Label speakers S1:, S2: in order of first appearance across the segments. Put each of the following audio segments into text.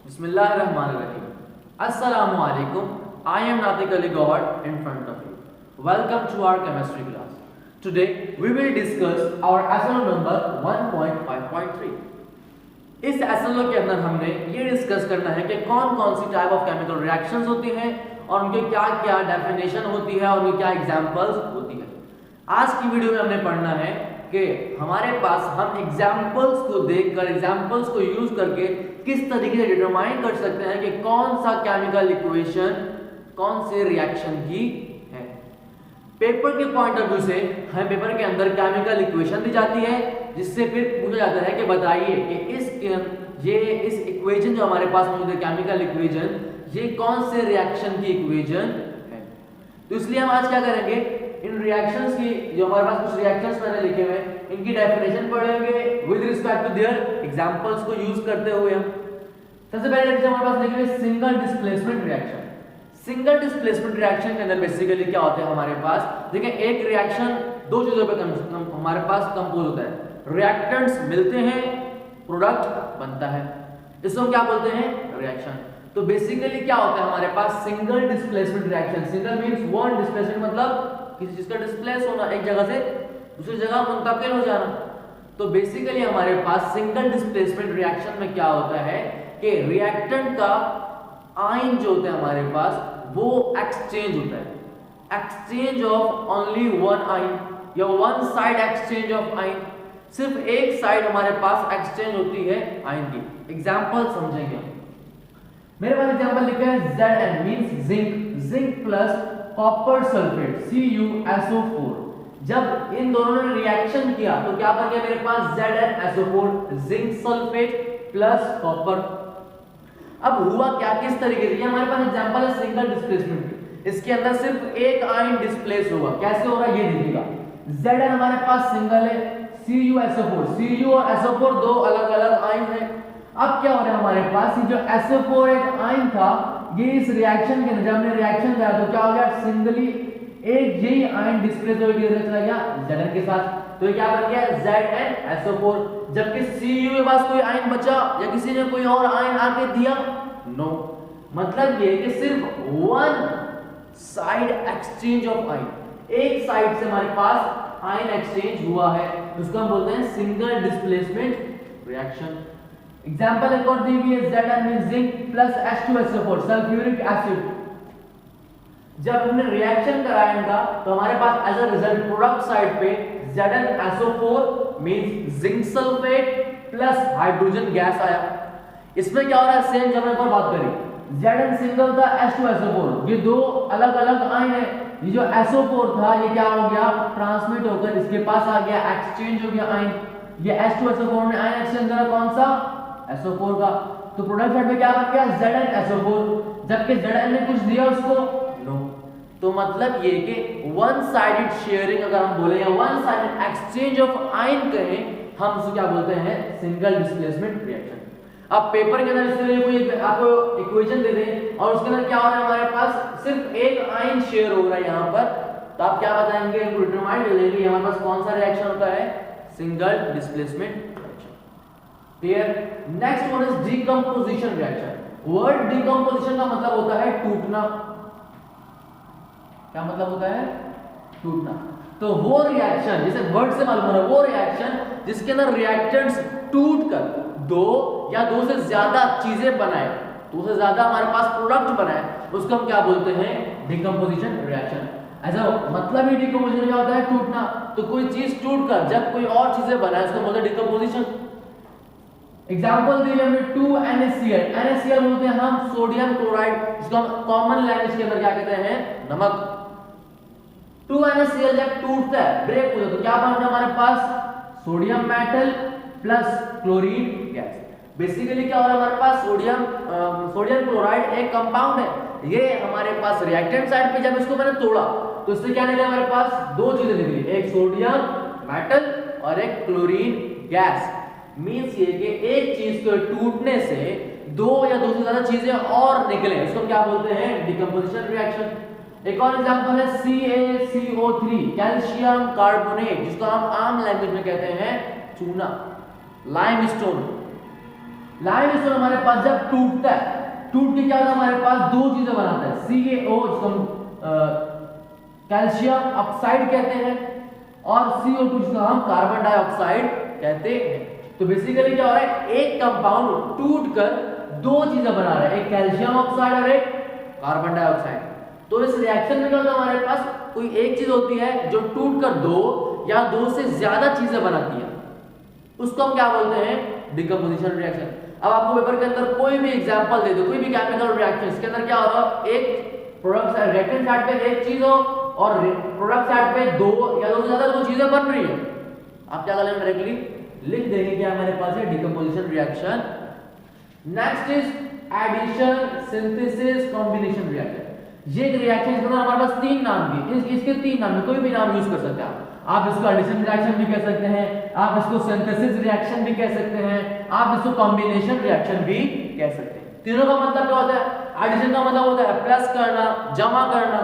S1: Bismillahirrahmanirrahim. Assalamu alaikum. I am Natik Ali God in front of you. Welcome to our chemistry class. Today we will discuss our SLO number 1.5.3. इस SLO के अंदर हमने ये discuss करना है कि कौन कौन सी टाइप ऑफ केमिकल रिएक्शंस होती हैं और उनके क्या क्या डेफिनेशन होती है और उनकी क्या एग्जांपल्स होती है। आज की वीडियो में हमने पढ़ना है कि हमारे पास हम एग्जाम्पल्स को देखकर एग्जाम्पल्स को यूज करके किस तरीके से डिटरमाइन कर सकते हैं कि कौन सा केमिकल इक्वेशन कौन से रिएक्शन की है। पेपर के पॉइंट ऑफ व्यू से हमें पेपर के अंदर केमिकल इक्वेशन दी जाती है, जिससे फिर पूछा जाता है कि बताइए कि इस इक्वेशन जो हमारे पास मौजूद है केमिकल इक्वेशन, ये कौन से रिएक्शन की इक्वेशन है। तो इसलिए हम आज क्या करेंगे, इन रिएक्शंस की जो हमारे पास कुछ रिएक्शंस मैंने लिखे हुए हैं इनकी डेफिनेशन पढ़ेंगे with respect to their examples को यूज करते हुए। हम सबसे पहले देखते हैं हमारे पास लिखे हुए single displacement reaction. Single displacement reaction के अंदर बेसिकली क्या होता है हमारे पास, देखिए एक रिएक्शन दो चीजों पे हमारे पास कंपोज होता है। रिएक्टेंट्स मिलते हैं, प्रोडक्ट बनता है, इसको हम क्या बोलते हैं, रिएक्शन। तो बेसिकली क्या होता है हमारे पास single displacement reaction. Single means one, displacement मतलब किसी चीज का डिस्प्लेस होना, एक जगह से दूसरी जगह मुंतकिल हो जाना। तो बेसिकली हमारे पास सिंगल डिस्प्लेसमेंट रिएक्शन में क्या होता है कि रिएक्टेंट का आयन जो होता है हमारे पास वो एक्सचेंज होता है, exchange of only one ion या one side exchange of ion. सिर्फ एक साइड हमारे पास एक्सचेंज होती है आयन की। एग्जांपल समझेंगे। मेरे पास एग्जांपल लिखा है Zn means zinc plus copper sulphate CuSO4। जब इन दोनों ने रिएक्शन किया तो क्या बन गया मेरे पास ZnSO4, zinc sulphate plus copper. अब हुआ क्या, किस तरीके से, ये हमारे पास एग्जांपल है सिंगल डिस्प्लेसमेंट। इसके अंदर सिर्फ एक आयन डिस्प्लेस होगा। कैसे हो रहा है ये देखिएगा। Zn हमारे पास सिंगल है, CuSO4, Cu और SO4 दो अलग अलग आयन है। अब क्या हो रहा है हमारे पास, ये जो SO4 एक आयन था, ये इस रिएक्शन के जब हमने रिएक्शन किया तो क्या हो गया, सिंगली एक यही आयन डिस्प्लेस होकर किधर चला गया, Zn के साथ। तो ये क्या बन गया ZnSO4। जबकि Cu के पास कोई आयन बचा या किसी ने कोई और आयन आके दिया, नो। मतलब ये कि सिर्फ one side exchange of ion, एक साइड से हमारे पास आयन एक्सचेंज हुआ है, उसको हम बोलते हैं सिंगल डिस्प्लेसमेंट रिएक्शन। एग्जांपल एक और दी हुई है Zn means zinc plus H2SO4 sulphuric acid. जब हमने रिएक्शन कराया इनका तो हमारे पास as a result product side पे ZnSO4 means zinc sulphate plus hydrogen gas आया। इसमें क्या हो रहा है, सेम जब हमने बात करी, Zn सिंगल था, H2SO4, ये दो अलग अलग आयन है। ये जो SO4 था ये क्या हो गया, ट्रांसमिट होकर इसके पास आ गया, एक्सचेंज हो गया आयन। ये H2SO4 ने आयन एक्सचेंज करा कौन सा, SO4 का। तो प्रोडक्ट साइड पे क्या बन गया, ZnSO4, जबकि Zn ने कुछ दिया उसको, नो। तो मतलब ये कि वन साइडेड शेयरिंग अगर हम बोले या one sided exchange of ion कहें, हम उसको क्या बोलते हैं, सिंगल डिस्प्लेसमेंट रिएक्शन। अब पेपर के अंदर इसलिए कोई आपको इक्वेशन दे दें और उसके अंदर क्या हो रहा है हमारे पास सिर्फ एक आयन शेयर हो रहा है यहाँ पर, तो आप क्या बताएंगे, इनको डिटरमाइन कर लेंगे हमारे पास कौन सा रिएक्शन होता है, single displacement reaction. Clear. Next one is decomposition reaction. Word decomposition का मतलब होता है टूटना। क्या मतलब होता है, टूटना। तो वो रिएक्शन, जैसे वर्ड से मालूम हो रहा है, वो रिएक्शन जिसके अंदर रिएक्टेंट्स टूटकर दो या दो से ज्यादा चीजें बनाए, दो से ज्यादा हमारे पास प्रोडक्ट बनाए, उसको हम क्या बोलते हैं, डीकंपोजिशन रिएक्शन। ऐसा मतलब ही डीकंपोजिशन क्या होता है, टूटना। तो कोई चीज टूटकर जब कोई और चीजें बनाए उसको बोलते हैं डीकंपोजिशन। एग्जांपल दिए हमने 2NaCl, NaCl बोलते हैं हम सोडियम क्लोराइड, जिसको हम कॉमन लैंग्वेज के अंदर क्या कहते हैं, नमक। 2NaCl जब टूटता है, ब्रेक हो जाता है, तो क्या बनता है हमारे पास, sodium metal plus chlorine gas. Basically क्या हो रहा है हमारे पास, सोडियम क्लोराइड एक कंपाउंड है, ये हमारे पास रिएक्टेंट साइड पे जब इसको मैंने तोड़ा तो इससे क्या निकला हमारे पास, दो चीजें निकली, एक सोडियम मेटल और एक क्लोरीन गैस। मींस ये कि एक चीज को टूटने से दो या दो से ज्यादा चीजें और निकले, इसको क्या बोलते हैं, डीकंपोजिशन रिएक्शन। एक और एग्जांपल है CaCO3 कैल्शियम कार्बोनेट, जिसको हम आम लैंग्वेज में कहते हैं चूना, लाइमस्टोन। लाइमस्टोन हमारे पास जब टूटता है, टूट के क्या होता है हमारे पास दो चीजें बनाता है, CaO जिसको हम कैल्शियम ऑक्साइड कहते हैं और CO2 जिसको हम कार्बन डाइऑक्साइड कहते हैं। तो बेसिकली क्या हो रहा है, एक कंपाउंड टूटकर दो चीजें बना रहा है, एक कैल्शियम ऑक्साइड और एक कार्बन डाइऑक्साइड। तो इस रिएक्शन में क्या होता है, हमारे पास कोई एक चीज होती है जो टूटकर दो या दो से ज्यादा चीजें बनाती है, उसको हम क्या बोलते हैं, डिकम्पोजिशन रिएक्शन। अब आपको पेपर के अंदर कोई भी एग्जांपल दे दो, कोई भी केमिकल रिएक्शन, इसके अंदर क्या होगा, एक प्रोडक्ट साइड रिएक्टेंट साइड पे एक चीज हो और प्रोडक्ट साइड पे दो या दो से ज्यादा दो चीजें बन रही है, आप क्या करेंगे, डायरेक्टली लिख देंगे कि हमारे पास है decomposition reaction. Next is addition, synthesis, combination reaction. ये एक रिएक्शन इसके अंदर हमारे पास तीन नाम भी, इसके तीन नाम, कोई भी नाम यूज कर सकते हैं आप इसको एडिशन रिएक्शन भी कह सकते हैं, आप इसको सिंथेसिस रिएक्शन भी कह सकते हैं, आप इसको कॉम्बिनेशन रिएक्शन भी कह सकते हैं। तीनों का मतलब क्या होता है, एडिशन का मतलब होता है प्लस करना, जमा करना।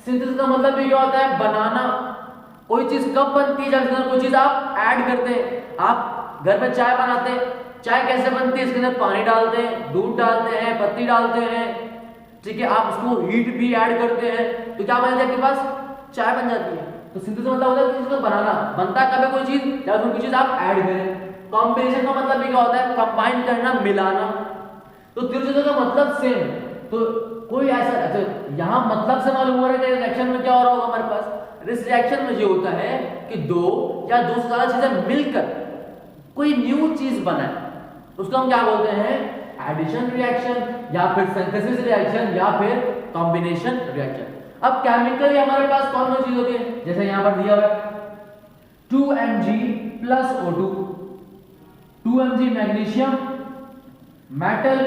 S1: सिंथेसिस का मतलब भी क्या होता है, बनाना। कोई चीज कब बनती है, जब कोई चीज आप ऐड करते हैं। आप घर में चाय बनाते हैं, चाय कैसे बनती है, इसके अंदर पानी डालते हैं, दूध डालते हैं, पत्ती डालते हैं, ठीक है, आप उसको हीट भी ऐड करते हैं, तो क्या बन जाता है आपके पास, चाय बन जाती है। तो सिंथेसिस मतलब होता है इसको बनाना, बनता है कभी कोई चीज जब कोई चीज आप ऐड करें। कॉम्बिनेशन का मतलब भी क्या होता है, कंबाइन करना, मिलाना। तो तीनों चीजों का मतलब सेम, तो कोई ऐसा, अच्छा यहाँ मतलब से मालूम हो रहा है कि रिएक्शन में क्या हो रहा होगा हमारे पास। इस रिएक्शन में ये होता है कि दो या दो से ज्यादा चीजें मिलकर कोई न्यू चीज बनाए, उसको हम क्या बोलते हैं, एडिशन रिएक्शन या फिर सिंथेसिस रिएक्शन या फिर कॉम्बिनेशन रिएक्शन। अब केमिकली हमारे पास कौन कौन चीज होती है, जैसे यहां पर दिया हुआ है 2Mg plus O2, 2Mg magnesium metal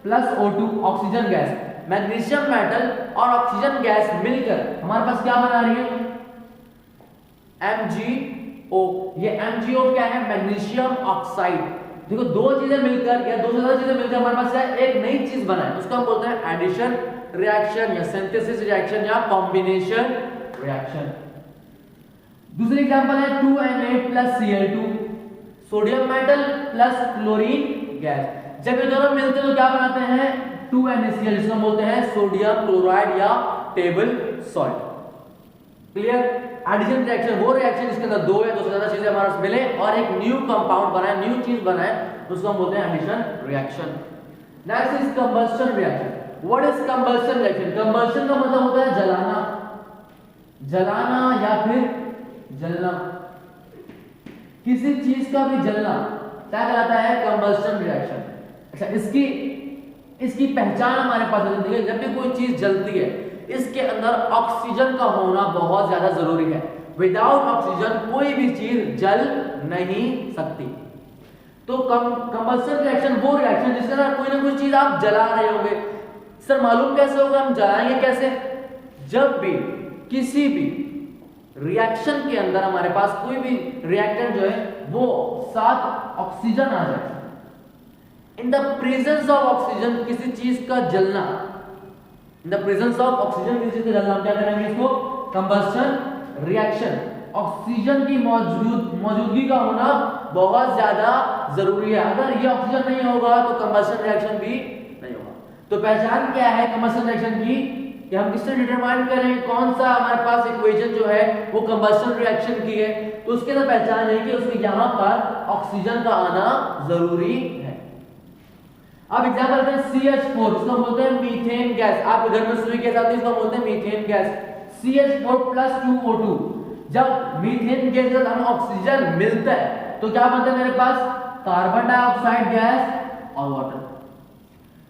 S1: plus O2 oxygen gas. Magnesium metal और ऑक्सीजन गैस मिलकर हमारे पास क्या बना रही है, MgO। ये MgO क्या है, मैग्नीशियम ऑक्साइड। देखो दो चीजें मिलकर या दो से ज्यादा चीजें मिलकर हमारे पास एक नई चीज बनाए, उसको हम बोलते हैं एडिशन रिएक्शन या सिंथेसिस रिएक्शन या कॉम्बिनेशन रिएक्शन। दूसरी एग्जांपल है 2Na plus Cl2, sodium metal plus chlorine gas. जब ये दोनों मिलते हैं तो क्या बनाते हैं, 2NaCl, जिसको हम बोलते हैं सोडियम क्लोराइड या table salt. Clear. Addition reaction वो रिएक्शन जिसके अंदर दो या दो से ज्यादा चीजें हमारे पास मिले और एक न्यू कंपाउंड बनाए, न्यू चीज बनाए, उसको हम बोलते हैं addition reaction. Next is combustion reaction. What is combustion reaction? Combustion का मतलब होता है जलाना, जलाना या फिर जलना, किसी चीज का भी जलना क्या कहलाता है, कंबस्शन रिएक्शन। अच्छा इसकी पहचान हमारे पास होती है, जब भी कोई चीज जलती है इसके अंदर ऑक्सीजन का होना बहुत ज्यादा जरूरी है। विदाउट ऑक्सीजन कोई भी चीज जल नहीं सकती। तो कंबस्शन रिएक्शन वो रिएक्शन जिसके अंदर कोई ना कोई चीज आप जला रहे होंगे। सर मालूम कैसे होगा, हम जलाएंगे कैसे, जब भी किसी भी रिएक्शन के अंदर हमारे पास कोई भी रिएक्टेंट जो है वो साथ ऑक्सीजन आ जाए, इन द प्रेजेंस ऑफ ऑक्सीजन किसी चीज का जलना, इन द प्रेजेंस ऑफ ऑक्सीजन किसी चीज का जलना, क्या करेंगे इसको, कंबस्शन रिएक्शन। ऑक्सीजन की मौजूदगी का होना बहुत ज्यादा जरूरी है। अगर ये ऑक्सीजन नहीं होगा तो कंबस्शन रिएक्शन भी नहीं होगा। तो पहचान क्या है कंबस्शन रिएक्शन की, कि हम किससे डिटरमाइन करें कौन सा हमारे पास इक्वेशन जो है वो कंबस्शन रिएक्शन की है, तो उसके अंदर पहचान है कि उसके यहां पर ऑक्सीजन का आना जरूरी है। अब एग्जांपल लेते हैं CH4, इसको हम बोलते हैं मीथेन गैस। आप घर में सुई के साथ इसको बोलते हैं methane gas. CH4 plus 2O2, जब मीथेन गैस के साथ हमें ऑक्सीजन मिलता है तो क्या बनता है मेरे पास, कार्बन डाइऑक्साइड गैस और वाटर।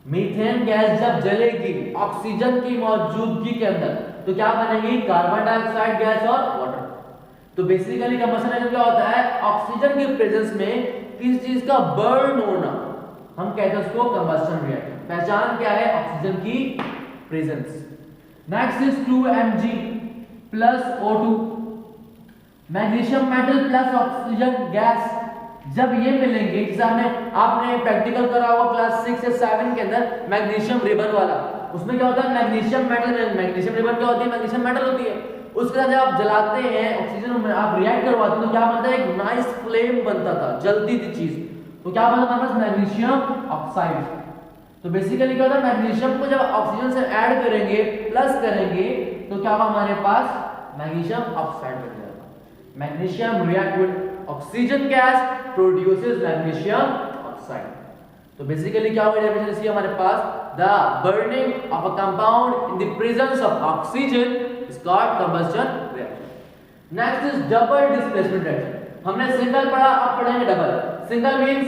S1: मीथेन गैस जब जलेगी ऑक्सीजन की मौजूदगी के अंदर तो क्या बनेगी, कार्बन डाइऑक्साइड गैस और वाटर। तो बेसिकली कंबस्शन रिएक्शन क्या होता है, ऑक्सीजन के प्रेजेंस में किसी चीज का बर्न होना, हम कहते हैं उसको कंबस्शन रिएक्शन। पहचान क्या है, ऑक्सीजन की presence. Next is 2Mg plus O2, magnesium metal plus oxygen gas. जब ये मिलेंगे, जैसे आपने प्रैक्टिकल करा होगा क्लास 6 या 7 के अंदर मैग्नीशियम रिबन वाला, उसमें क्या होता है, मैग्नीशियम मेटल, मैग्नीशियम रिबन क्या होती है, मैग्नीशियम मेटल होती है। उसके साथ जब आप जलाते हैं ऑक्सीजन में आप रिएक्ट करवाते हैं तो क्या बनता है, एक नाइस फ्लेम बनता था, जलती थी चीज, तो क्या बना हमारे पास मैग्नीशियम ऑक्साइड। तो बेसिकली क्या होता है, मैग्नीशियम को जब ऑक्सीजन से ऐड करेंगे प्लस करेंगे तो क्या होगा हमारे पास मैग्नीशियम ऑक्साइड बन जाएगा। Magnesium react with oxygen gas produces magnesium oxide. तो बेसिकली क्या होगा डेफिनेशन इसकी हमारे पास, the burning of a compound in the presence of oxygen is called combustion reaction. Next is double displacement reaction. हमने single पढ़ा, अब पढ़ेंगे double. Single means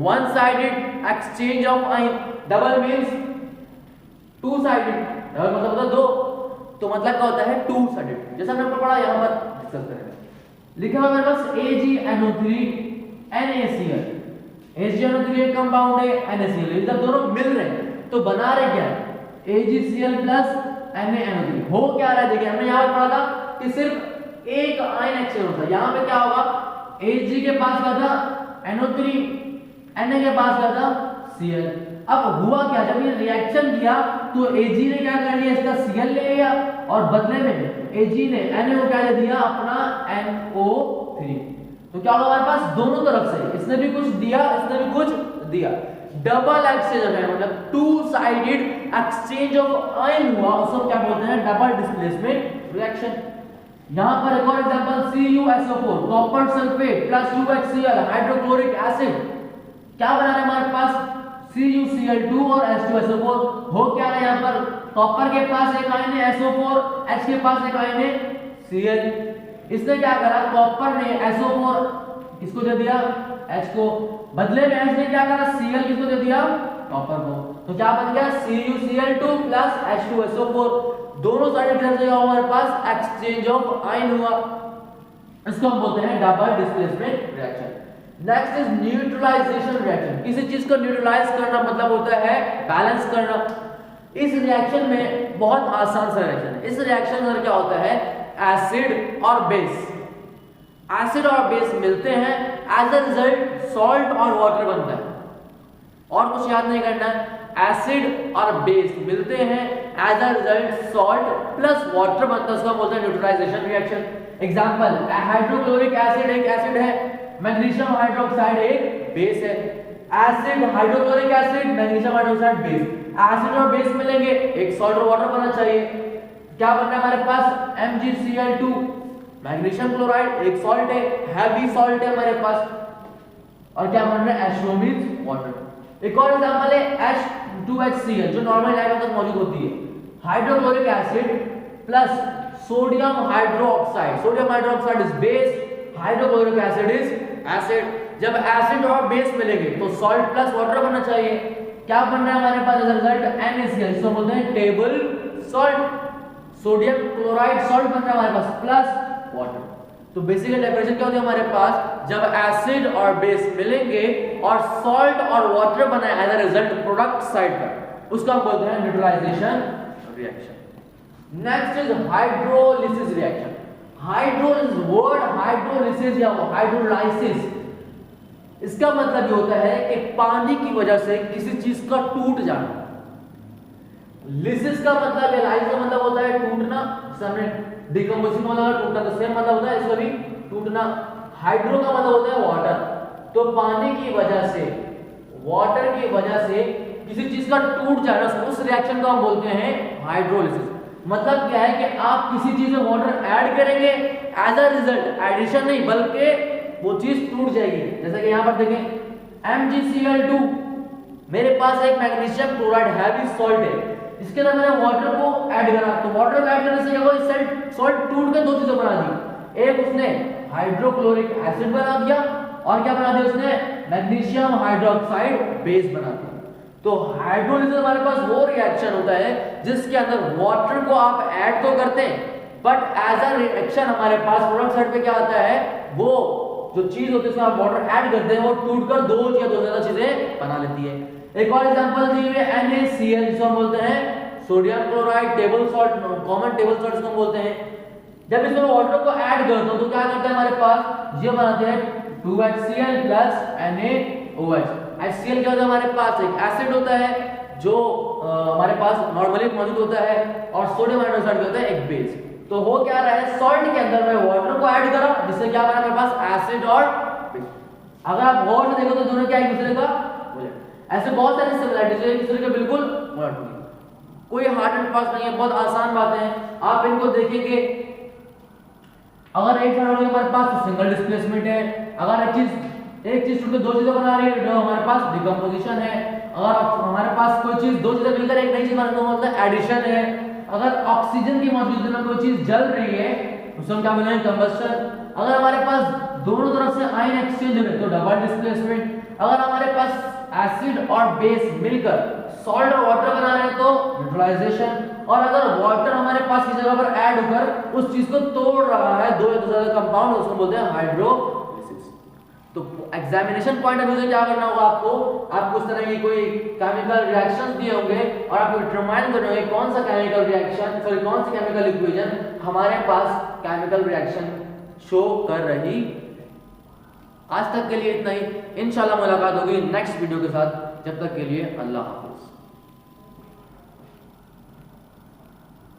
S1: one sided exchange of ion, double means two sided. Double मतलब होता है दो, तो मतलब क्या होता है टू साइडेड। जैसा हमने पढ़ा यहां पर डिस्कस करेंगे। लिखा हुआ मेरे पास AgNO3 NaCl। AgNO3 एक कंपाउंड है, NaCl, ये जब दोनों मिल रहे हैं तो बना रहे क्या है, AgCl प्लस NaNO3। हो क्या रहा है देखिए, हमने यहां पर पढ़ा था कि सिर्फ एक आयन एक्सचेंज होता है। यहां पे क्या होगा, Ag के पास क्या था NO3, Na के पास क्या था Cl। अब हुआ क्या, जब ये रिएक्शन किया तो Ag ने क्या कर लिया, इसका Cl ले लिया और बदले में Ag ने Na को क्या दे दिया, अपना NO3। तो क्या होगा हमारे पास दोनों तरफ से, इसने भी कुछ दिया इसने भी कुछ दिया, डबल एक्सचेंज है, मतलब two sided exchange of ion हुआ, उसको क्या बोलते हैं, डबल डिस्प्लेसमेंट रिएक्शन। यहां पर एक और example CuSO4 copper sulphate plus 2HCl hydrochloric acid. क्या बना रहे हैं हमारे पास CuCl2 और H2SO4। हो क्या रहा है, यहां पर कॉपर के पास एक आयन है SO4, H के पास एक आयन है Cl। इसने क्या करा, कॉपर ने SO4 किसको दे दिया, H को, बदले में H ने क्या करा, Cl किसको दे दिया, कॉपर को। तो क्या बन गया CuCl2 प्लस H2SO4। दोनों साइड से हमारे पास एक्सचेंज ऑफ आयन हुआ, इसको हम बोलते हैं double displacement reaction. Next is neutralisation reaction. किसी चीज को न्यूट्रलाइज करना मतलब होता है बैलेंस करना। इस रिएक्शन में बहुत आसान सा रिएक्शन है। इस रिएक्शन में क्या होता है, एसिड और बेस, एसिड और बेस मिलते हैं, एज अ रिजल्ट सॉल्ट और वाटर बनता है। और कुछ याद नहीं करना, एसिड और बेस मिलते हैं, as a result salt plus water बनता है, उसको बोलते हैं neutralisation reaction. Example, hydrochloric acid एक एसिड है, मैग्नीशियम हाइड्रोक्साइड एक बेस है। Acid hydrochloric acid magnesium hydroxide base, acid और बेस मिलेंगे, एक सॉल्ट और वाटर बनना चाहिए। क्या बनना है हमारे पास, MgCl2 मैग्नीशियम क्लोराइड एक सॉल्ट है, हैवी सॉल्ट है हमारे पास, और क्या बन रहा है H2 मींस वाटर। एक और एग्जांपल है H2HCl जो नॉर्मल लाइफ में मौजूद होती है, hydrochloric acid plus sodium hydroxide, sodium hydroxide is base, hydrochloric acid is acid. जब एसिड और बेस मिलेंगे तो सॉल्ट प्लस वाटर बनना चाहिए। क्या बन रहा है हमारे पास रिजल्ट NaCl, इसको बोलते हैं table salt. Sodium chloride salt बन रहा है हमारे पास प्लस वाटर। तो बेसिकली डेफिनेशन क्या होती है हमारे पास, जब एसिड और बेस मिलेंगे और सॉल्ट और वाटर बना as a result product side पर, उसको हम बोलते हैं neutralisation reaction. Next is hydrolysis reaction. Hydrolysis, word hydrolysis या हाइड्रोलाइसिस, इसका मतलब ये होता है कि पानी की वजह से किसी चीज का टूट जाना। लिसिस का मतलब है, लाइस का मतलब होता है टूटना, हमने डिकम्पोजिशन का मतलब टूटना, तो सेम मतलब होता है इसका भी टूटना। हाइड्रो का मतलब होता है वाटर, तो पानी की वजह से, वाटर की वजह से किसी चीज का टूट जाना, उस रिएक्शन को हम बोलते हैं हाइड्रोलिसिस। मतलब क्या है कि आप किसी चीज में वाटर ऐड करेंगे, एज अ रिजल्ट एडिशन नहीं बल्कि वो चीज टूट जाएगी। जैसे कि यहां पर देखें MgCl2, मेरे पास एक मैग्नीशियम क्लोराइड हैवी सॉल्ट है, इसके अंदर मैंने वाटर को ऐड करा, तो वाटर को ऐड करने से क्या हुआ, सॉल्ट टूट के दो चीजें बना दी। एक उसने हाइड्रोक्लोरिक एसिड बना दिया और क्या बना दिया उसने, मैग्नीशियम हाइड्रोक्साइड बेस बना दिया। तो हाइड्रोलिसिस हमारे पास वो रिएक्शन होता है जिसके अंदर वाटर को आप ऐड तो करते हैं, बट एज अ रिएक्शन हमारे पास प्रोडक्ट साइड पे क्या आता है, वो जो चीज होती है उसमें आप वाटर ऐड करते हैं, वो टूटकर दो या दो ज्यादा चीजें बना लेती है। एक और एग्जांपल दी हुई है NaCl, जिसको हम बोलते हैं sodium chloride table salt, common table salt इसको हम बोलते हैं। जब इसमें वाटर को ऐड करते हो तो क्या करते हैं हमारे पास, ये बनाते हैं 2HCl प्लस NaOH। HCl क्या होता है हमारे पास, एक एसिड होता है जो हमारे पास नॉर्मली मौजूद होता है, और सोडियम हाइड्रोक्साइड क्या होता है एक बेस। तो हो क्या रहा है, सॉल्ट के अंदर मैं वाटर को ऐड करा जिससे क्या बना मेरे पास एसिड और बेस। अगर आप गौर से देखो तो दोनों क्या एक दूसरे का उलट। ऐसे बहुत सारी सिमिलरिटीज है एक दूसरे के बिल्कुल उलट होगी, कोई हार्ड एंड फास्ट नहीं है, बहुत आसान बातें हैं। आप इनको देखेंगे, अगर एक साइड हमारे पास सिंगल डिस्प्लेसमेंट है, अगर एक चीज छूट के दो चीजें बना रही है जो हमारे पास डिकम्पोजिशन है, अगर हमारे पास कोई चीज दो चीजें मिलकर एक नई चीज बनाने को मतलब एडिशन है, अगर ऑक्सीजन की मौजूदगी में कोई चीज जल रही है उसे हम क्या बोलेंगे कंबस्शन, अगर हमारे पास दोनों तरफ से आयन एक्सचेंज हो रहे तो डबल डिस्प्लेसमेंट, अगर हमारे पास एसिड और बेस मिलकर सॉल्ट और वाटर बना रहे हैं तो न्यूट्रलाइजेशन, और अगर वाटर हमारे पास की जगह पर ऐड होकर उस चीज को तोड़ रहा है दो या दो ज्यादा कंपाउंड, उसको बोलते हैं हाइड्रोलिसिस। तो एग्जामिनेशन पॉइंट ऑफ व्यू से क्या करना होगा आपको इस तरह की कोई केमिकल रिएक्शंस दिए होंगे और आपको डिटरमाइन करना होगा कौन सा केमिकल रिएक्शन कौन सी केमिकल इक्वेशन हमारे पास केमिकल रिएक्शन शो कर रही। आज तक के लिए इतना ही, इंशाल्लाह मुलाकात होगी नेक्स्ट वीडियो के साथ, जब तक के लिए अल्लाह।